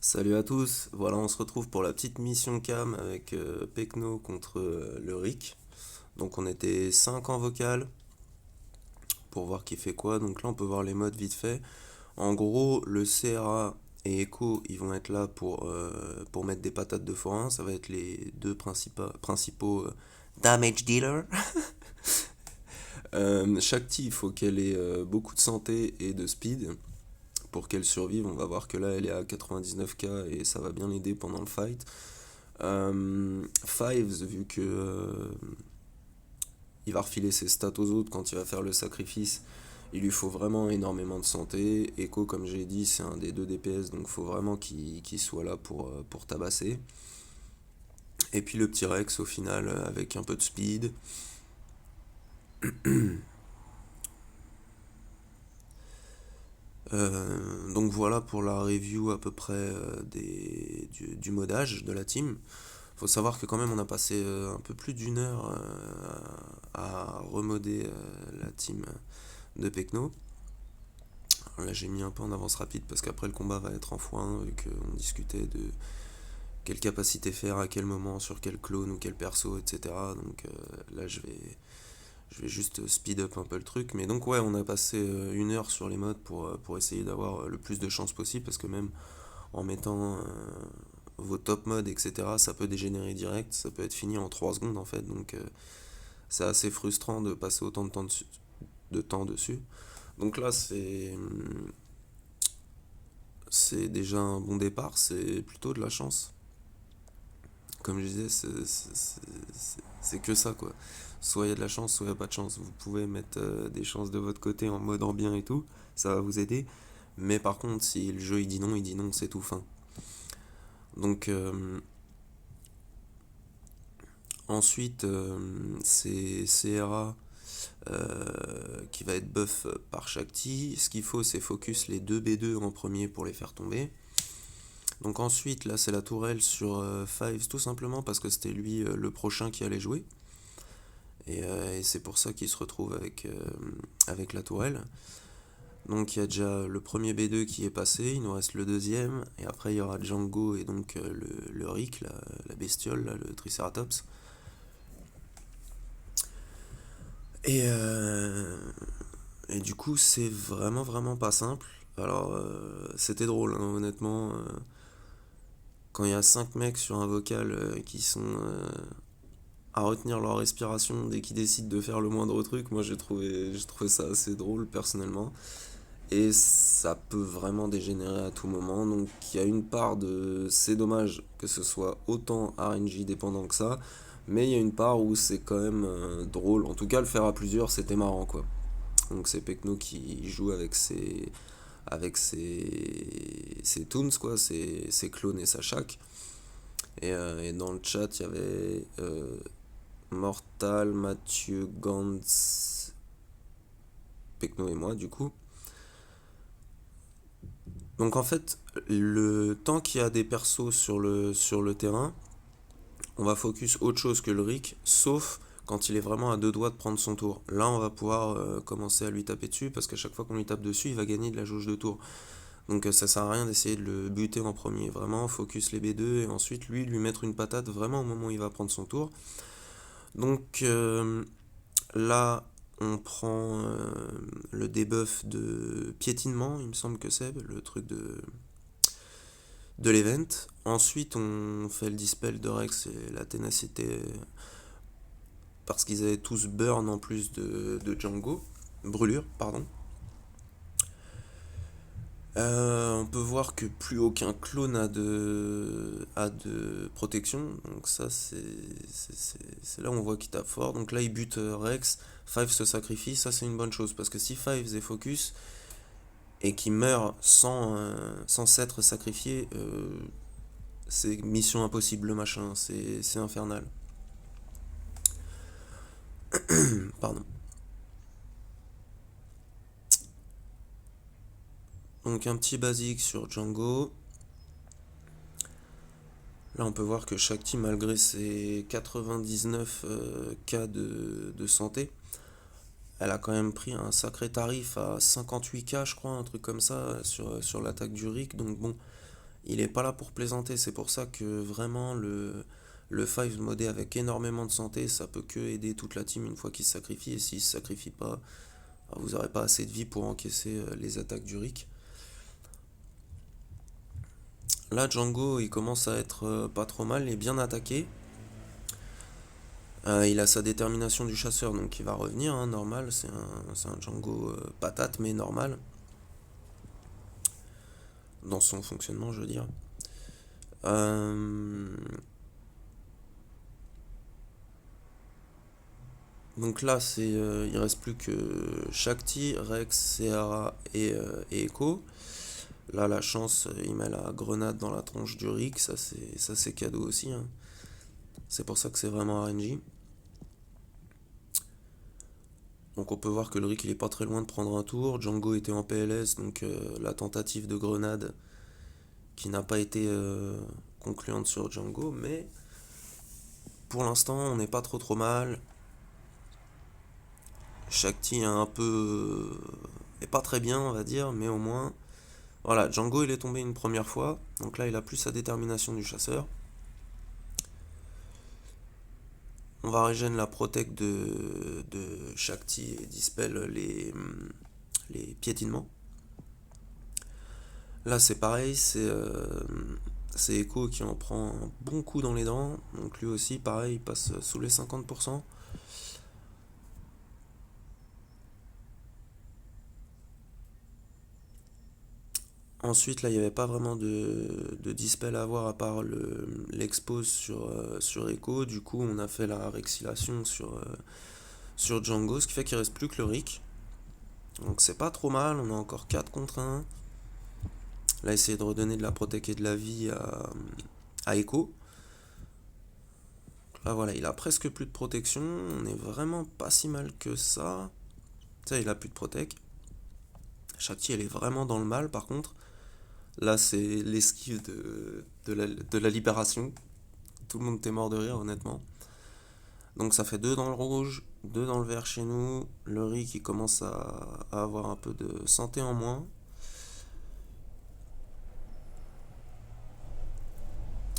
Salut à tous, voilà on se retrouve pour la petite mission cam avec Pecno contre le Rick. Donc on était 5 en vocal pour voir qui fait quoi, donc là on peut voir les modes vite fait. En gros le CRA et Echo ils vont être là pour mettre des patates de forain, ça va être les deux principaux damage dealers. Shakti il faut qu'elle ait beaucoup de santé et de speed pour qu'elle survive, on va voir que là elle est à 99k et ça va bien l'aider pendant le fight. Fives, vu que il va refiler ses stats aux autres quand il va faire le sacrifice, il lui faut vraiment énormément de santé. Echo, comme j'ai dit, c'est un des deux DPS, donc il faut vraiment qu'il soit là pour tabasser. Et puis le petit Rex au final avec un peu de speed. Donc voilà pour la review à peu près du modage de la team. Faut savoir que quand même on a passé un peu plus d'une heure à remoder la team de Pecno. Là j'ai mis un peu en avance rapide parce qu'après le combat va être en x1 vu qu'on discutait de quelle capacité faire, à quel moment, sur quel clone ou quel perso, etc. Donc là je vais juste speed up un peu le truc. Mais donc ouais on a passé une heure sur les modes pour essayer d'avoir le plus de chances possible parce que même en mettant vos top modes, etc., ça peut dégénérer direct, ça peut être fini en 3 secondes en fait, donc c'est assez frustrant de passer autant de temps dessus. Donc là, c'est déjà un bon départ, c'est plutôt de la chance. Comme je disais, c'est que ça quoi. Soit il y a de la chance, soit il n'y a pas de chance. Vous pouvez mettre des chances de votre côté en mode en bien et tout, ça va vous aider. Mais par contre, si le jeu il dit non, c'est tout fin. Donc ensuite, c'est CRA qui va être buff par Shakti. Ce qu'il faut, c'est focus les deux B2 en premier pour les faire tomber. Donc ensuite, là, c'est la tourelle sur Fives, tout simplement parce que c'était lui le prochain qui allait jouer. Et c'est pour ça qu'il se retrouve avec la tourelle. Donc il y a déjà le premier B2 qui est passé, il nous reste le deuxième, et après il y aura Django et donc le Rick, la bestiole, là, le Triceratops. Et, euh, et du coup, c'est vraiment vraiment pas simple. Alors, c'était drôle, hein, honnêtement. Quand il y a 5 mecs sur un vocal qui sont à retenir leur respiration dès qu'ils décident de faire le moindre truc, moi j'ai trouvé ça assez drôle personnellement. Et ça peut vraiment dégénérer à tout moment. Donc il y a une part de c'est dommage que ce soit autant RNG dépendant que ça. Mais il y a une part où c'est quand même drôle. En tout cas, le faire à plusieurs, c'était marrant quoi. Donc c'est Pecno qui joue avec ses toons, quoi, ses clones et sa chaque. Et dans le chat, il y avait Mortal, Mathieu, Gantz, Pecno et moi, du coup. Donc en fait, le temps qu'il y a des persos sur le terrain, on va focus autre chose que le Rick, sauf quand il est vraiment à deux doigts de prendre son tour. Là, on va pouvoir commencer à lui taper dessus, parce qu'à chaque fois qu'on lui tape dessus, il va gagner de la jauge de tour. Donc ça sert à rien d'essayer de le buter en premier. Vraiment, focus les B2 et ensuite lui mettre une patate vraiment au moment où il va prendre son tour. Donc là, on prend le debuff de piétinement, il me semble que c'est le truc de l'event. Ensuite, on fait le dispel de Rex et la ténacité parce qu'ils avaient tous burn en plus de Django. Brûlure, pardon. On peut voir que plus aucun clone a de protection. Donc ça, c'est là où on voit qu'il tape fort. Donc là, il bute Rex. Five se sacrifie. Ça, c'est une bonne chose. Parce que si Five est focus et qu'il meurt sans s'être sacrifié, c'est mission impossible le machin. C'est infernal. Pardon. Donc un petit basique sur Django. Là, on peut voir que Shakti, malgré ses 99 cas de santé, elle a quand même pris un sacré tarif à 58k, je crois, un truc comme ça, sur l'attaque du Rick. Donc bon, il est pas là pour plaisanter. C'est pour ça que vraiment le Five modé avec énormément de santé, ça peut que aider toute la team une fois qu'il se sacrifie. Et s'il se sacrifie pas, vous n'aurez pas assez de vie pour encaisser les attaques du Rick. Là, Django, il commence à être pas trop mal, il est bien attaqué. Il a sa détermination du chasseur, donc il va revenir, hein, normal. C'est un Django patate, mais normal. Dans son fonctionnement, je veux dire. Euh, Donc là, il reste plus que Shakti, Rex, Seara et Echo. Là, la chance, il met la grenade dans la tronche du Rick, ça c'est cadeau aussi, hein. C'est pour ça que c'est vraiment RNG. Donc on peut voir que le Rick il est pas très loin de prendre un tour. Django était en PLS, donc la tentative de grenade qui n'a pas été concluante sur Django, mais pour l'instant on n'est pas trop mal. Shakti est un peu est pas très bien on va dire, mais au moins voilà, Django il est tombé une première fois, donc là il a plus sa détermination du chasseur. On va régénérer la protect de Shakti et dispel les piétinements. Là c'est pareil, c'est Echo qui en prend un bon coup dans les dents, donc lui aussi pareil, il passe sous les 50%. Ensuite, là, il n'y avait pas vraiment de dispel à avoir à part l'expose sur Echo. Du coup, on a fait la rexilation sur Django, ce qui fait qu'il reste plus que le Rick. Donc c'est pas trop mal, on a encore 4 contre 1. Là, essayer de redonner de la protec et de la vie à Echo. Là, voilà, il a presque plus de protection. On est vraiment pas si mal que ça. Ça, il a plus de protec. Shakti, elle est vraiment dans le mal, par contre. Là, c'est l'esquive de la libération. Tout le monde était mort de rire, honnêtement. Donc ça fait 2 dans le rouge, 2 dans le vert chez nous. Le riz qui commence à avoir un peu de santé en moins.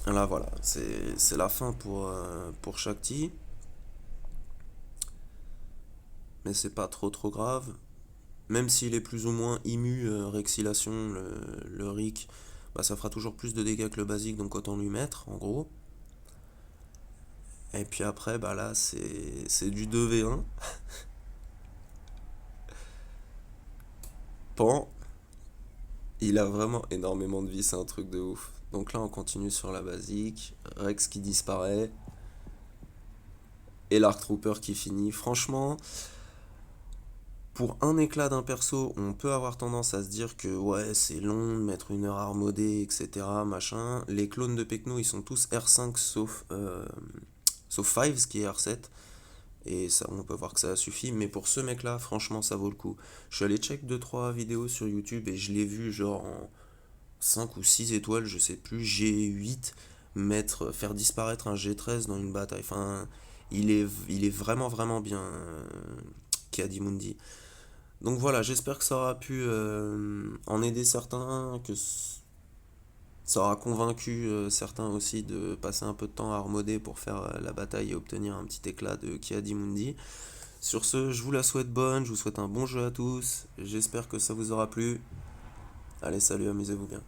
Là voilà, c'est la fin pour Shakti. Mais c'est pas trop grave. Même s'il est plus ou moins immu Rexilation, le Rick, bah, ça fera toujours plus de dégâts que le basique, donc autant lui mettre, en gros. Et puis après, bah là, c'est du 2v1. Pan, il a vraiment énormément de vie, c'est un truc de ouf. Donc là, on continue sur la basique. Rex qui disparaît. Et l'Arc Trooper qui finit. Franchement, pour un éclat d'un perso, on peut avoir tendance à se dire que ouais, c'est long de mettre une heure armodée, etc. Machin. Les clones de Pekno, ils sont tous R5 sauf Fives qui est R7. Et ça, on peut voir que ça suffit. Mais pour ce mec-là, franchement, ça vaut le coup. Je suis allé check deux trois vidéos sur YouTube et je l'ai vu genre en 5 ou 6 étoiles, je sais plus, G8, faire disparaître un G13 dans une bataille. Enfin, il est vraiment bien, Kiadimundi. Donc voilà, j'espère que ça aura pu en aider certains, ça aura convaincu certains aussi de passer un peu de temps à remoder pour faire la bataille et obtenir un petit éclat de Kiadimundi. Sur ce, je vous la souhaite bonne, je vous souhaite un bon jeu à tous, j'espère que ça vous aura plu. Allez, salut, amusez-vous bien.